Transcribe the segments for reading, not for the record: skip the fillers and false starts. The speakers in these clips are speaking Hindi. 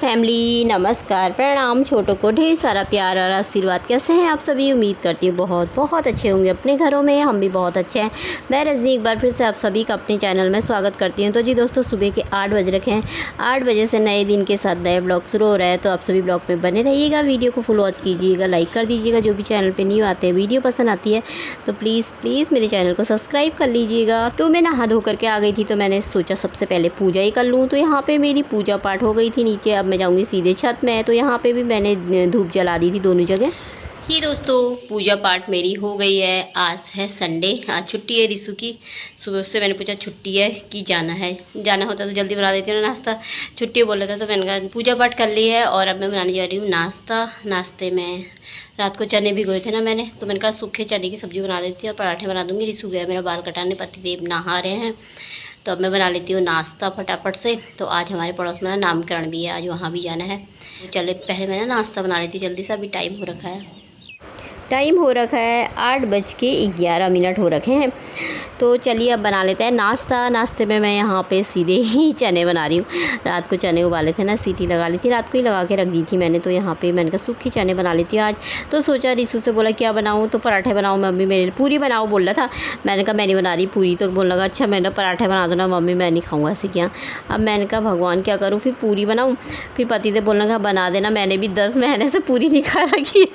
फैमिली, नमस्कार, प्रणाम। छोटों को ढेर सारा प्यार और आशीर्वाद। कैसे हैं आप सभी? उम्मीद करती हूँ बहुत अच्छे होंगे अपने घरों में। हम भी बहुत अच्छे हैं। मैं रजनी एक बार फिर से आप सभी का अपने चैनल में स्वागत करती हूँ। तो जी दोस्तों, सुबह के 8 बज रखे हैं। 8 बजे से नए दिन के साथ नए ब्लॉग शुरू हो रहा है। तो आप सभी ब्लॉग में बने रहिएगा, वीडियो को फुल वॉच कीजिएगा, लाइक कर दीजिएगा। जो भी चैनल पर न्यू आते हैं, वीडियो पसंद आती है तो प्लीज़ मेरे चैनल को सब्सक्राइब कर लीजिएगा। तो मैं नहा धो करके आ गई थी, तो मैंने सोचा सबसे पहले पूजा ही कर लूँ। तो यहाँ पर मेरी पूजा पाठ हो गई थी नीचे। अब मैं जाऊंगी सीधे छत में। तो यहाँ पे भी मैंने धूप जला दी थी दोनों जगह। ये दोस्तों, पूजा पाठ मेरी हो गई है। आज है संडे, आज छुट्टी है रिसु की। सुबह से मैंने पूछा छुट्टी है कि जाना होता तो जल्दी बना देती हूँ ना नाश्ता। छुट्टी बोला था तो मैंने कहा पूजा पाठ कर ली है। और अब मैं बनाने जा रही हूँ नाश्ता। नाश्ते में रात को चने भिगोए थे ना मैंने, तो मैंने कहा सूखे चने की सब्ज़ी बना देती हूँ और पराठे बना दूँगी। रिसु गया मेरा बाल कटाने, पतिदेव नहा रहे हैं, तो अब मैं बना लेती हूँ नाश्ता फटाफट से। तो आज हमारे पड़ोस में ना नामकरण भी है, आज वहाँ भी जाना है। चलो पहले मैं ना नाश्ता बना लेती हूँ जल्दी से, अभी टाइम हो रखा है। 8:11 हो रखे हैं। तो चलिए अब बना लेते हैं नाश्ता। नाश्ते में मैं यहाँ पे सीधे ही चने बना रही हूँ। रात को चने उबाले थे ना, सीटी लगा ली थी, रात को ही लगा के रख दी थी मैंने। तो यहाँ पे मैंने कहा सूखी चने बना लेती हूँ आज। तो सोचा रिसु से बोला क्या बनाऊँ, तो पराठे बनाऊँ मम्मी मेरे लिए। पूरी बनाओ बोल रहा था, मैंने कहा मैं नहीं बना रही पूरी। तो बोलने लगा अच्छा मैंने पराठे बना दो ना मम्मी, मैं नहीं खाऊँगा ऐसे क्या। अब मैंने कहा भगवान क्या करूँ, फिर पूरी बनाऊँ। फिर पति से बोलने का बना देना, मैंने भी 10 महीने से पूरी नहीं खा रखी।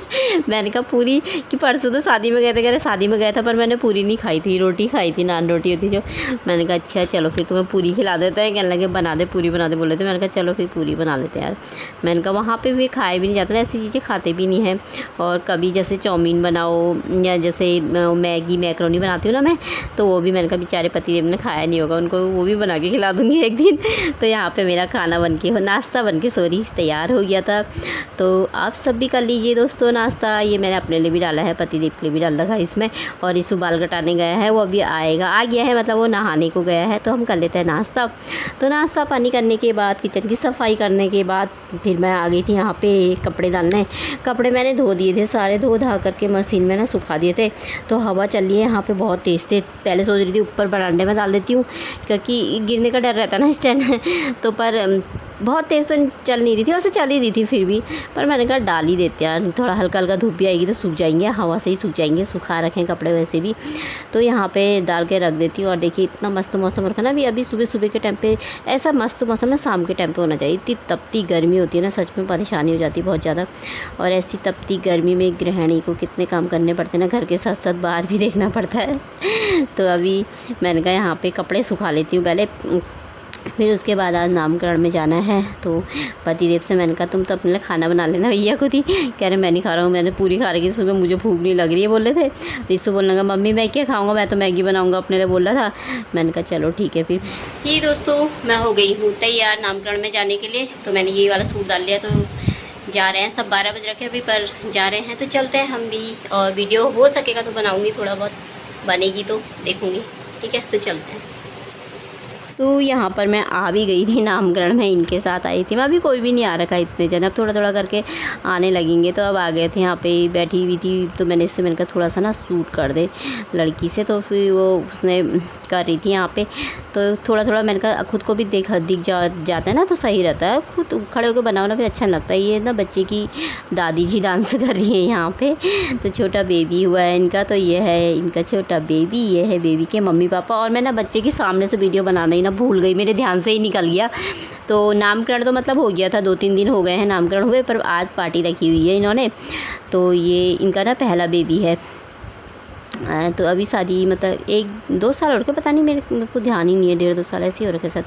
मैंने कहा पूरी कि परसों तो शादी में गए थे, कह रहे शादी में गया था पर मैंने पूरी नहीं खाई थी, रोटी खाई थी, नान रोटी होती जो। मैंने कहा अच्छा चलो फिर तुम्हें पूरी खिला देते हैं। कहने लगे बना दे पूरी बना दे बोले थे। मैंने कहा चलो फिर पूरी बना लेते हैं यार। मैंने कहा वहाँ पे भी खाए भी नहीं जाते ना, ऐसी चीज़ें खाते भी नहीं हैं। और कभी जैसे चाउमीन बनाओ या जैसे मैगी मैक्रोनी बनाती हूँ ना मैं, तो वो भी मैंने कहा बेचारे पतिदेव ने खाया नहीं होगा, उनको वो भी बना के खिला दूँगी एक दिन। तो यहाँ पर मेरा खाना बन के नाश्ता बन के तैयार हो गया था। तो आप सब भी कर लीजिए दोस्तों नाश्ता। ये मैंने अपने लिए भी डाला है, पतिदेव के लिए भी डाल रखा है इसमें। और इस बाल कटाने गया है, वो अभी आ गया है, मतलब वो नहाने को गया है। तो हम कर लेते हैं नाश्ता। तो नाश्ता पानी करने के बाद, किचन की सफाई करने के बाद फिर मैं आ गई थी यहाँ पे कपड़े डालने। कपड़े मैंने धो दिए थे सारे, धो धा करके मशीन में ना सुखा दिए थे। तो हवा चल रही है यहाँ पे बहुत तेज़ थे। पहले सोच रही थी ऊपर बरामदे में डाल देती हूँ क्योंकि गिरने का डर रहता है ना इस टाइम। तो पर बहुत तेज़ तो चल नहीं रही थी, वैसे चल ही रही थी फिर भी। पर मैंने कहा डाल ही देते हैं, थोड़ा हल्का हल्का धूप भी आएगी तो सूख जाएंगे, हवा से ही सूख जाएंगे। सुखा रखें कपड़े वैसे भी, तो यहाँ पे डाल के रख देती हूँ। और देखिए इतना मस्त मौसम रखा ना अभी सुबह के टाइम पे। ऐसा मस्त मौसम ना शाम के टाइम पे होना चाहिए। इतनी तपती गर्मी होती है ना, सच में परेशानी हो जाती है बहुत ज़्यादा। और ऐसी तपती गर्मी में गृहिणी को कितने काम करने पड़ते हैं ना, घर के साथ साथ बाहर भी देखना पड़ता है। तो अभी मैंने कहा यहाँ पे कपड़े सुखा लेती हूँ पहले, फिर उसके बाद आज नामकरण में जाना है। तो पतिदेव से मैंने कहा तुम तो अपने लिए खाना बना लेना भैया को थी। कह रहे मैं नहीं खा रहा हूँ, मैंने पूरी खा रही थी सुबह, मुझे भूख नहीं लग रही है बोल रहे थे। रिसु बोलने लगा मम्मी मैं क्या खाऊंगा, मैं तो मैगी बनाऊंगा अपने लिए बोला था। मैंने कहा चलो ठीक है फिर। ये दोस्तों मैं हो गई हूँ तैयार नामकरण में जाने के लिए। तो मैंने ये वाला सूट डाल लिया, तो जा रहे हैं। सब 12 बज रखे अभी, पर जा रहे हैं। तो चलते हैं हम भी, और वीडियो हो सकेगा तो बनाऊँगी, थोड़ा बहुत बनेगी तो देखूँगी। ठीक है तो चलते हैं। तो यहाँ पर मैं आ भी गई थी नामकरण में, इनके साथ आई थी मैं। अभी कोई भी नहीं आ रखा इतने जन, अब थोड़ा थोड़ा करके आने लगेंगे। तो अब आ गए थे, यहाँ पे बैठी हुई थी। तो मैंने इससे मैंने कहा थोड़ा सा ना सूट कर दे लड़की से। तो फिर वो उसने कर रही थी यहाँ पे। तो थोड़ा थोड़ा मैंने कहा खुद को भी दिख जाता है ना, तो सही रहता है। खुद खड़े होकर बनाना भी अच्छा लगता है। ये ना बच्चे की दादी जी डांस कर रही है यहाँ पे। तो छोटा बेबी हुआ है इनका, तो ये है इनका छोटा बेबी, ये है बेबी के मम्मी पापा। और मैं ना बच्चे के सामने से वीडियो बनाना ही भूल गई, मेरे ध्यान से ही निकल गया। तो नामकरण तो मतलब हो गया था, 2-3 दिन हो गए हैं नामकरण हुए, पर आज पार्टी रखी हुई है इन्होंने। तो ये इनका ना पहला बेबी है। तो अभी शादी मतलब 1-2 साल और के पता नहीं, मेरे को ध्यान ही नहीं है, 1.5-2 साल ऐसे ही हो रखे साथ।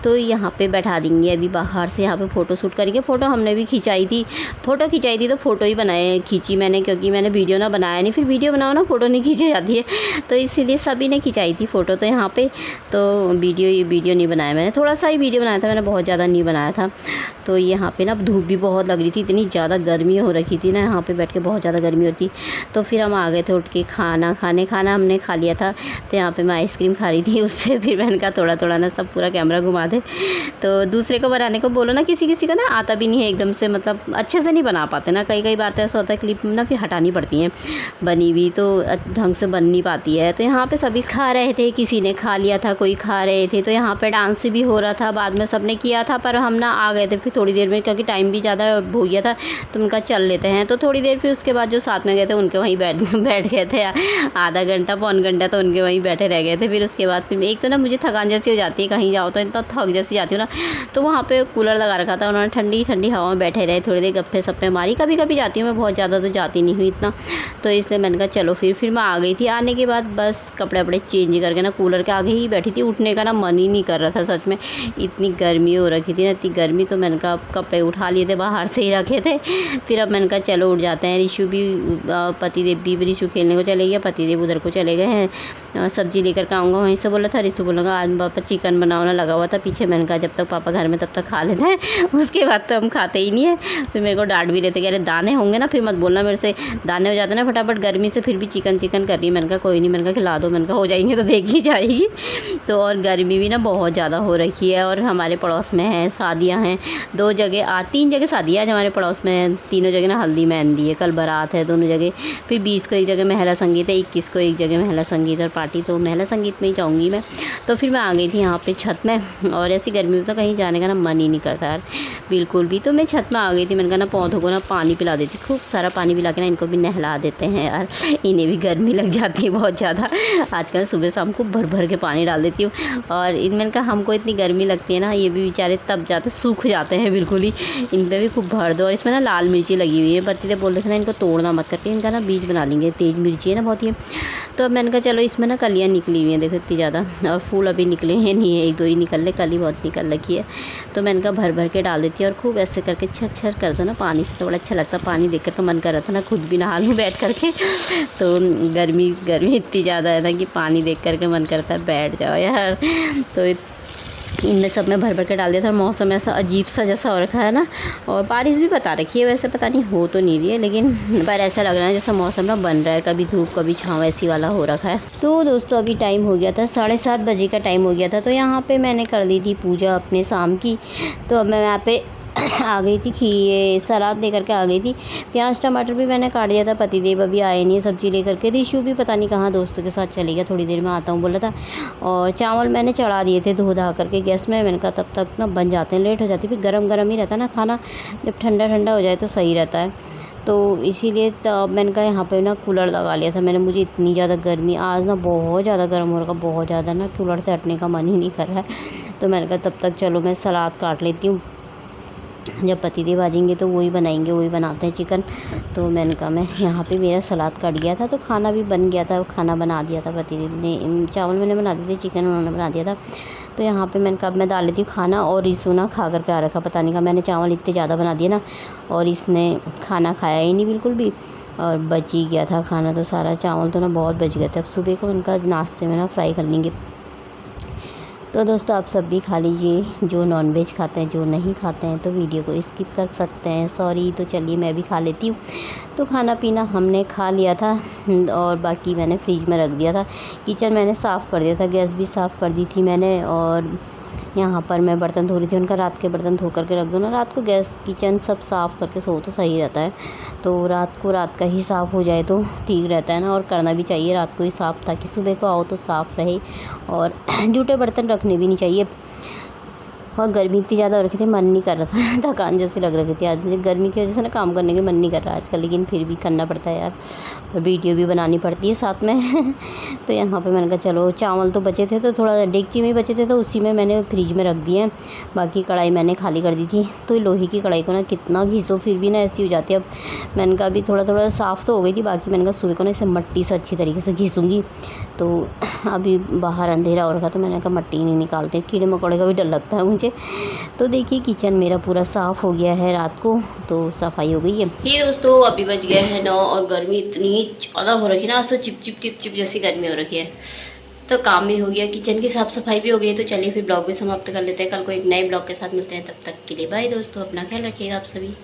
तो यहाँ पे बैठा देंगे अभी बाहर से, यहाँ पे फ़ोटो शूट करेंगे। फ़ोटो हमने भी खिंचाई थी तो फ़ोटो ही खींची मैंने, क्योंकि मैंने वीडियो ना बनाया नहीं। फिर वीडियो बनाओ ना फ़ोटो नहीं खींची जाती है, तो इसीलिए सभी ने खिंचाई थी फ़ोटो। तो यहाँ पे तो वीडियो नहीं बनाया मैंने, थोड़ा सा ही वीडियो बनाया था मैंने, बहुत ज़्यादा नहीं बनाया था। तो यहाँ पे ना धूप भी बहुत लग रही थी, इतनी ज़्यादा गर्मी हो रखी थी ना, यहाँ पे बैठ के बहुत ज़्यादा गर्मी होती। तो फिर हम आ गए थे उठ के खाना हमने खा लिया था। तो यहाँ पे मैं आइसक्रीम खा रही थी उससे। फिर मैंने कहा थोड़ा थोड़ा ना सब पूरा कैमरा घुमा दे। तो दूसरे को बनाने को बोलो ना, किसी किसी को ना आता भी नहीं है एकदम से, मतलब अच्छे से नहीं बना पाते ना, कई बार तो ऐसा होता है क्लिप ना फिर हटानी पड़ती हैं बनी हुई, तो ढंग से बन नहीं पाती है। तो यहाँ पे सभी खा रहे थे, किसी ने खा लिया था, कोई खा रहे थे। तो यहाँ पे डांस भी हो रहा था, बाद में सबने किया था, पर हम ना आ गए थे फिर थोड़ी देर में, क्योंकि टाइम भी ज़्यादा हो गया था। तो उनका चल लेते हैं, तो थोड़ी देर फिर उसके बाद जो साथ में गए थे उनके वहीं बैठ गए थे, आधा घंटा पौन घंटा तो उनके वहीं बैठे रह गए थे। फिर उसके बाद फिर एक तो ना मुझे थकान जैसी हो जाती है, कहीं जाओ तो इतना थक जैसी जाती हूँ ना। तो वहाँ पे कूलर लगा रखा था, उन्होंने ठंडी ठंडी हवा में बैठे रहे, थोड़ी देर गप्पे सप्पे मारी। कभी कभी जाती हूँ मैं, बहुत ज़्यादा तो जाती नहीं हुई इतना, तो इसलिए मैंने कहा चलो फिर मैं आ गई थी। आने के बाद बस कपड़े वपड़े चेंज करके ना कूलर के आगे ही बैठी थी, उठने का ना मन ही नहीं कर रहा था सच में, इतनी गर्मी हो रखी थी ना, इतनी गर्मी। तो मैंने कहा कपड़े उठा लिए थे, बाहर से ही रखे थे। फिर अब मैंने कहा चलो उठ जाते हैं। रिशु भी, पतिदेव भी, रिशु खेलने को चले गया, पतिदेव उधर को चले गए हैं, सब्जी लेकर के आऊँगा वहीं से बोला था। रिशु बोलेगा आज पापा चिकन बनाना लगा हुआ था पीछे। मैंने कहा जब तक पापा घर में तब तक खा लेते हैं, उसके बाद तो हम खाते ही नहीं है। फिर मेरे को डांट भी लेते, कह रहे दाने होंगे ना फिर मत बोलना मेरे से, दाने हो जाते ना फटाफट गर्मी से, फिर भी चिकन चिकन कर रही है। मैंने कहा कोई नहीं, मैंने कहा खिला दो, मैंने कहा हो जाएंगे तो देखी जाएगी। तो और गर्मी भी ना बहुत ज़्यादा हो रखी है, और हमारे पड़ोस में है शादियाँ हैं 2 जगह, 3 जगह शादियाँ आज हमारे पड़ोस में, तीनों जगह ना हल्दी मेहंदी है, कल बारात है दोनों जगह। फिर 20 को एक जगह महिला संगीत है, 21 को एक जगह महिला संगीत और पार्टी, तो महिला संगीत में ही जाऊँगी मैं। तो फिर मैं आ गई थी यहाँ पे छत में, और ऐसी गर्मी में तो कहीं जाने का ना मन ही नहीं करता यार बिल्कुल भी। तो मैं छत में आ गई थी, मैंने कहा ना पौधों को ना पानी पिला देती, खूब सारा पानी पिला के ना इनको भी नहला देते हैं यार, इन्हें भी गर्मी लग जाती है बहुत ज़्यादा। आजकल सुबह शाम को भर भर के पानी डाल देती हूँ, और इनमें का हमको इतनी गर्मी लगती है ना, ये भी बेचारे तब जाते सूख जाते हैं बिल्कुल ही, इन पर भी खूब भर दो। और इसमें ना लाल मिर्ची लगी हुई है, पति बोल रहे थे ना इनको तोड़ना मत करके, इनका ना बीज बना लेंगे, तेज़ मिर्ची है ना बहुत ही। तो अब मैंने कहा चलो, इसमें ना कलियाँ निकली हुई हैं देखो इतनी ज़्यादा, और फूल अभी निकले हैं नहीं है, 1-2 ही निकल ले, कली बहुत निकल रखी है। तो मैंने कहा भर भर के डाल देती है, और खूब ऐसे करके छर कर दो ना पानी से, तो बड़ा अच्छा लगता है। पानी देख कर तो मन कर रहा था ना खुद भी नहा लूँ बैठ करके। तो गर्मी इतनी ज़्यादा है ना कि पानी देख करके मन करता है बैठ जाओ यार। तो इनमें सब में भर भर के डाल दिया था। मौसम ऐसा अजीब सा जैसा हो रखा है ना, और बारिश भी बता रखी है, वैसे पता नहीं हो तो नहीं रही है, लेकिन पर ऐसा लग रहा है जैसा मौसम ना बन रहा है, कभी धूप कभी छाँव ऐसी वाला हो रखा है। तो दोस्तों अभी टाइम हो गया था 7:30 बजे का टाइम हो गया था। तो यहाँ पे मैंने कर ली थी पूजा अपने शाम की। तो अब मैं यहाँ पे आ गई थी, ये सलाद लेकर के आ गई थी। प्याज टमाटर भी मैंने काट दिया था, पतिदेव अभी आए नहीं है सब्ज़ी लेकर के। रिशु भी पता नहीं कहाँ दोस्तों के साथ चले गया, थोड़ी देर में आता हूँ बोला था। और चावल मैंने चढ़ा दिए थे धो धा करके गैस में, मैंने कहा तब तक ना बन जाते हैं, लेट हो जाती है, फिर गरम गरम ही रहता है ना खाना, जब ठंडा ठंडा हो जाए तो सही रहता है। तो इसीलिए तब मैंने कहा यहाँ पे ना कूलर लगा लिया था मैंने, मुझे इतनी ज़्यादा गर्मी आज ना बहुत ज़्यादा गर्म हो रहा, बहुत ज़्यादा ना, कूलर से हटने का मन ही नहीं कर रहा है। तो मैंने कहा तब तक चलो मैं सलाद काट लेती हूँ, जब पतिदेव आ जाएंगे तो वही बनाएंगे, वही बनाते हैं चिकन। तो मैंने कहा मैं यहाँ पे मेरा सलाद कट गया था, तो खाना भी बन गया था, खाना बना दिया था पतिदेव ने, चावल मैंने बना दिए थे, चिकन उन्होंने बना दिया था। तो यहाँ पे मैंने कहा मैं डाल लेती हूँ खाना, और रिशु ना खा करके आ रखा, पता नहीं कहा मैंने चावल इतने ज़्यादा बना दिए ना, और इसने खाना खाया ही नहीं बिल्कुल भी, और बच ही गया था खाना तो सारा, चावल तो ना बहुत बच गए थे। अब सुबह को उनका नाश्ते में ना फ्राई कर लेंगे। तो दोस्तों आप सब भी खा लीजिए, जो नॉनवेज खाते हैं, जो नहीं खाते हैं तो वीडियो को स्किप कर सकते हैं, सॉरी। तो चलिए मैं भी खा लेती हूँ। तो खाना पीना हमने खा लिया था, और बाकी मैंने फ्रिज में रख दिया था। किचन मैंने साफ़ कर दिया था, गैस भी साफ़ कर दी थी मैंने, और यहाँ पर मैं बर्तन धो रही थी, उनका रात के बर्तन धो करके रख दो ना, रात को गैस किचन सब साफ़ करके सो तो सही रहता है। तो रात को रात का ही साफ़ हो जाए तो ठीक रहता है ना, और करना भी चाहिए रात को ही साफ़, ताकि सुबह को आओ तो साफ़ रहे, और जूठे बर्तन रखने भी नहीं चाहिए। और गर्मी इतनी ज़्यादा हो रखी थी, मन नहीं कर रहा था, थकान जैसी लग रही थी आज मुझे, गर्मी की वजह से ना काम करने का मन नहीं कर रहा आजकल, लेकिन फिर भी करना पड़ता है यार, और वीडियो भी बनानी पड़ती है साथ में। तो यहाँ पे मैंने कहा चलो, चावल तो बचे थे तो थोड़ा डेगची में ही बचे थे, तो उसी में मैंने फ्रिज में रख दिए, बाकी कढ़ाई मैंने खाली कर दी थी। तो लोहे की कढ़ाई को ना कितना घिसो फिर भी ना ऐसी हो जाती है। अब मैंने कहा अभी थोड़ा थोड़ा साफ़ तो हो गई थी, बाकी मैंने कहा सुबह को ना इसे मट्टी से अच्छी तरीके से घिसूँगी। तो अभी बाहर अंधेरा हो रखा, तो मैंने कहा मट्टी नहीं निकालते, कीड़े मकोड़े का भी डर लगता है मुझे। तो देखिए किचन मेरा पूरा साफ़ हो गया है, रात को तो सफाई हो गई है। ये दोस्तों अभी बज गए हैं 9, और गर्मी इतनी ज़्यादा हो रखी है ना, चिप चिप चिप चिप जैसी गर्मी हो रखी है। तो काम भी हो गया, किचन की साफ़ सफाई भी हो गई। तो चलिए फिर ब्लॉग भी समाप्त कर लेते हैं, कल को एक नए ब्लॉग के साथ मिलते हैं, तब तक के लिए बाय दोस्तों, अपना ख्याल रखिएगा आप सभी।